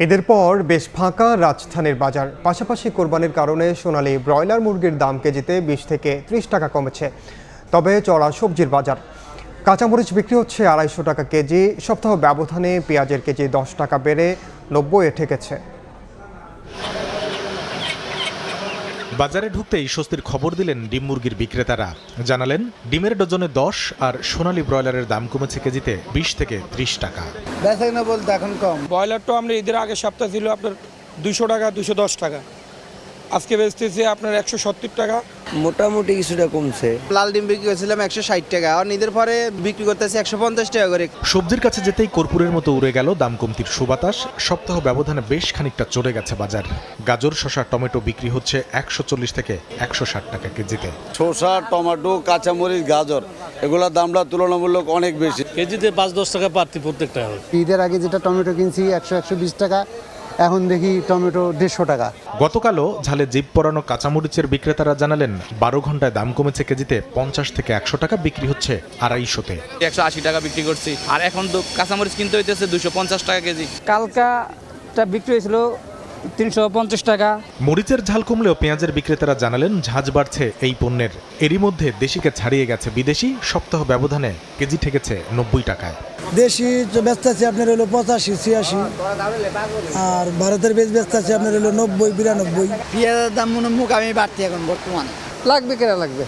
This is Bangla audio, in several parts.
এদের পর বেশ ফাঁকা রাজধানীর বাজার। পাশাপাশি কোরবানির কারণে সোনালী ব্রয়লার মুরগির দাম কেজিতে 20 থেকে 30 টাকা কমেছে। তবে চড়া সবজির বাজার। কাঁচামরিচ বিক্রি হচ্ছে 250 টাকা কেজি। সপ্তাহ ব্যবধানে পেঁয়াজের কেজি 10 টাকা বেড়ে 90-এ ঠেকেছে। বাজারে ঢুকতেই স্বস্তির খবর দিলেন ডিম মুরগির বিক্রেতারা। জানালেন ডিমের ডজনে 10 আর সোনালী ব্রয়লারের দাম কমেছে কেজিতে 20 থেকে 30 টাকা। বেচা বলতে এখন কম। ব্রয়লারটা আমরা ঈদের আগের সপ্তাহ ছিল আপনার 200 টাকা 210 টাকা, আজকে বেচতেছে আপনার 170 টাকা। মোটামুটি কিছুটা কমছে। লাল ডিম বিক্রি করেছিলাম 160 টাকা, আর ঈদের পরে বিক্রি করতেছি 150 টাকা করে। সবজির কাছে যেতেই কর্পূরের মতো উড়ে গেল দাম কমতির সুবাতাস। সপ্তাহ ব্যবধানে বেশ খানিকটা চড়ে গেছে বাজার। গাজর, শসা, টমেটো বিক্রি হচ্ছে 140 থেকে 160 টাকা কেজিতে। শসা, টমেটো, কাঁচামরিচ, গাজর এগুলোর দামটা তুলনামূলক অনেক বেশি। কেজিতে 5-10 টাকা বাড়তি প্রত্যেকটা। ঈদের আগে যেটা টমেটো কিনছি 100-120 টাকা, এখন দেখি টমেটো 150 টাকা। গতকালও ঝালে জিভ পরানো কাঁচামরিচের বিক্রেতারা জানালেন 12 ঘন্টায় দাম কমেছে কেজিতে 50 থেকে 100 টাকা, বিক্রি হচ্ছে 250-তে। 180 টাকা বিক্রি করছি, আর এখন তো কাঁচামরিচ কিনতে হইতেছে 250 টাকা কেজি। কালকাটা বিক্রি হয়েছিল 350 টাকা। মরিচের ঝাল কমলেও পেঁয়াজের বিক্রেতারা জানালেন ঝাঁজ বাড়ছে এই পণ্যের। এরই মধ্যে দেশিকে ছাড়িয়ে গেছে বিদেশি। সপ্তাহ ব্যবধানে কেজি ঠেকেছে 90 টাকায়। দেশি ব্যস্ত আছে আপনার হলো 85-86, আর ভারতের বেশ ব্যস্ত আছে আপনার হলো 90-92। পেঁয়াজের দাম মোকামি বাড়তি এখন বর্তমানে। লাগবে কেনা লাগবে,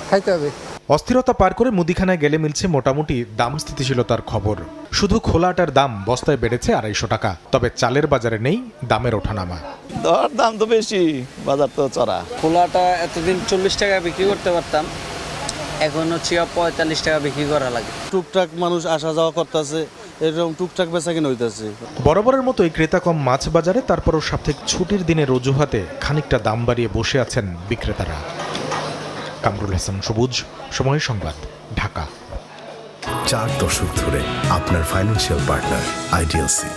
খাইতে হবে। অস্থিরতা পার করে মুদিখানায় গেলে মিলছে মোটামুটি দাম স্থিতিশীলতার খবর। শুধু খোলা আটার দাম বস্তায় বেড়েছে 250 টাকা। তবে চালের বাজারে নেই দামের ওঠানামা। দাম তো বেশি, বাজার তো চড়া। খোলাটা এতদিন 40 টাকা বিক্রি করতে পারতাম, এখন হচ্ছে 45 টাকা বিক্রি করা লাগে। টুকটাক মানুষ আসা যাওয়া করতেছে, এরকম টুকটাক বেচা কিনা হইতেছে। বরাবরের মতোই ক্রেতা কম মাছ বাজারে। তারপরও সাপ্তাহিক ছুটির দিনের অজুহাতে খানিকটা দাম বাড়িয়ে বসে আছেন বিক্রেতারা। কামরুল হাসান সবুজ, সময় সংবাদ, ঢাকা। 4 দশক ধরে আপনার ফাইন্যান্সিয়াল পার্টনার আইডিএলসি।